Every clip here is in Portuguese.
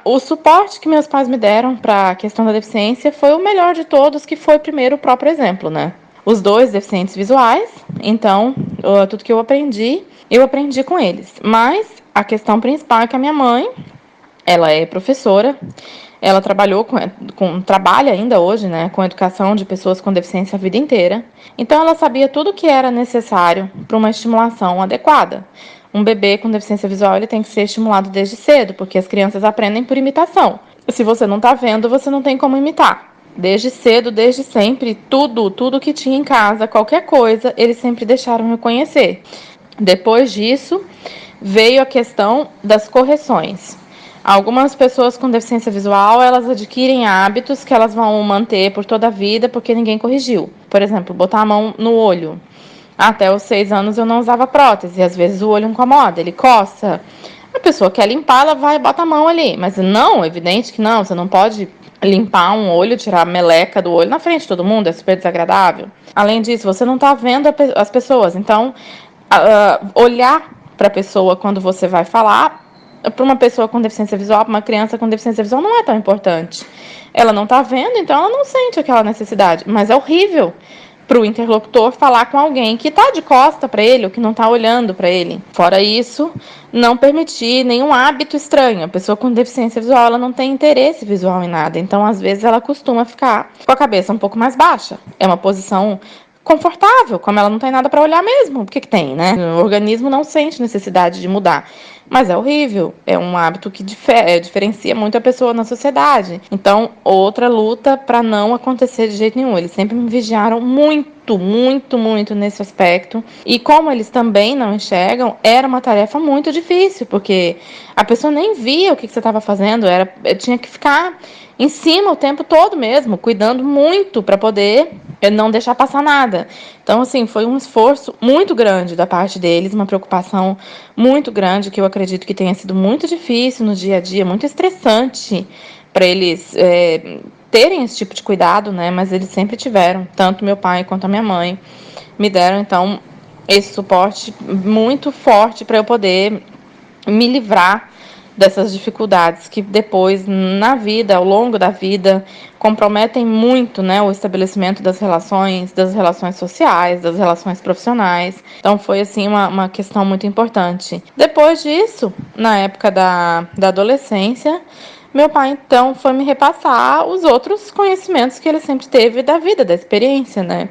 O suporte que meus pais me deram para a questão da deficiência foi o melhor de todos, que foi primeiro o próprio exemplo, né? Os dois deficientes visuais, então tudo que eu aprendi com eles. Mas a questão principal é que a minha mãe, ela é professora, ela trabalha ainda hoje, né, com educação de pessoas com deficiência a vida inteira. Então ela sabia tudo o que era necessário para uma estimulação adequada. Um bebê com deficiência visual ele tem que ser estimulado desde cedo, porque as crianças aprendem por imitação. Se você não está vendo, você não tem como imitar. Desde cedo, desde sempre, tudo que tinha em casa, qualquer coisa, eles sempre deixaram eu conhecer. Depois disso, veio a questão das correções. Algumas pessoas com deficiência visual, elas adquirem hábitos que elas vão manter por toda a vida porque ninguém corrigiu. Por exemplo, botar a mão no olho. Até os 6 anos eu não usava prótese, e às vezes o olho incomoda, ele coça. A pessoa quer limpar, ela vai e bota a mão ali. Mas não, é evidente que não, você não pode limpar um olho, tirar a meleca do olho na frente de todo mundo, é super desagradável. Além disso, você não está vendo as pessoas, então olhar para a pessoa quando você vai falar, para uma pessoa com deficiência visual, para uma criança com deficiência visual, não é tão importante. Ela não está vendo, então ela não sente aquela necessidade. Mas é horrível para o interlocutor falar com alguém que está de costa para ele ou que não está olhando para ele. Fora isso, não permitir nenhum hábito estranho. A pessoa com deficiência visual, ela não tem interesse visual em nada. Então, às vezes, ela costuma ficar com a cabeça um pouco mais baixa. É uma posição confortável, como ela não tem nada para olhar mesmo. O que tem, né? O organismo não sente necessidade de mudar. Mas é horrível, é um hábito que diferencia muito a pessoa na sociedade. Então, outra luta para não acontecer de jeito nenhum. Eles sempre me vigiaram muito nesse aspecto. E como eles também não enxergam, era uma tarefa muito difícil, porque a pessoa nem via o que você estava fazendo, tinha que ficar em cima o tempo todo mesmo, cuidando muito para poder não deixar passar nada. Então, assim, foi um esforço muito grande da parte deles, uma preocupação muito grande, que eu acredito que tenha sido muito difícil no dia a dia, muito estressante para eles terem esse tipo de cuidado, né? Mas eles sempre tiveram, tanto meu pai quanto a minha mãe me deram, então, esse suporte muito forte para eu poder me livrar dessas dificuldades que depois, na vida, ao longo da vida, comprometem muito, né, o estabelecimento das relações sociais, das relações profissionais. Então, foi, assim, uma questão muito importante. Depois disso, na época da adolescência, meu pai, então, foi me repassar os outros conhecimentos que ele sempre teve da vida, da experiência, né?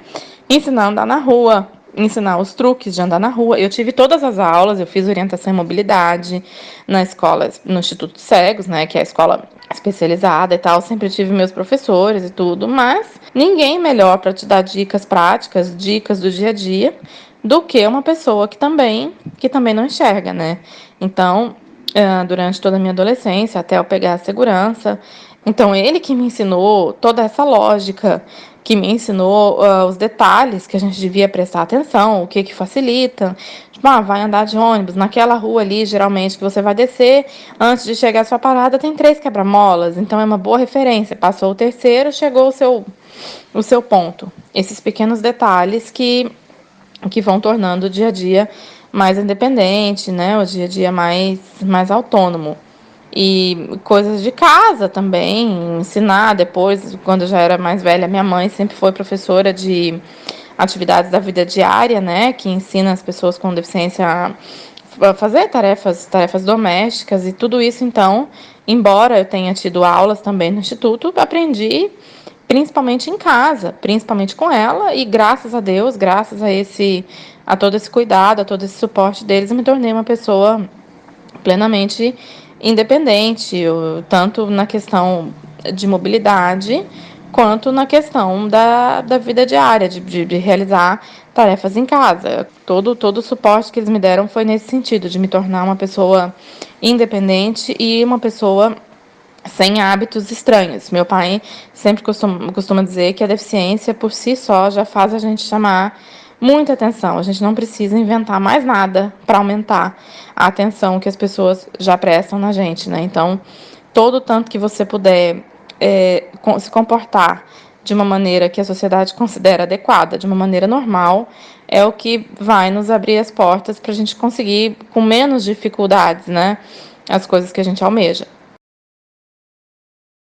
Ensinar a andar na rua, ensinar os truques de andar na rua. Eu tive todas as aulas, eu fiz orientação em mobilidade na escola, no Instituto Cegos, né, que é a escola especializada e tal. Sempre tive meus professores e tudo, mas ninguém melhor para te dar dicas práticas, dicas do dia a dia, do que uma pessoa que também não enxerga, né? Então, durante toda a minha adolescência, até eu pegar a segurança. Então, ele que me ensinou toda essa lógica, que me ensinou os detalhes que a gente devia prestar atenção, o que facilita. Tipo, vai andar de ônibus, naquela rua ali, geralmente, que você vai descer, antes de chegar à sua parada, tem 3 quebra-molas, então é uma boa referência. Passou o terceiro, chegou o seu ponto. Esses pequenos detalhes que vão tornando o dia a dia mais independente, né? O dia a dia mais autônomo. E coisas de casa também, ensinar depois, quando eu já era mais velha, minha mãe sempre foi professora de atividades da vida diária, né? Que ensina as pessoas com deficiência a fazer tarefas domésticas e tudo isso, então, embora eu tenha tido aulas também no instituto, aprendi principalmente em casa, principalmente com ela, e graças a Deus, graças a todo esse cuidado, a todo esse suporte deles, eu me tornei uma pessoa plenamente independente, tanto na questão de mobilidade, quanto na questão da vida diária, de realizar tarefas em casa. Todo o suporte que eles me deram foi nesse sentido, de me tornar uma pessoa independente e uma pessoa sem hábitos estranhos. Meu pai sempre costuma dizer que a deficiência por si só já faz a gente chamar muita atenção. A gente não precisa inventar mais nada para aumentar a atenção que as pessoas já prestam na gente, né? Então, todo o tanto que você puder se comportar de uma maneira que a sociedade considera adequada, de uma maneira normal, é o que vai nos abrir as portas para a gente conseguir, com menos dificuldades, né, as coisas que a gente almeja.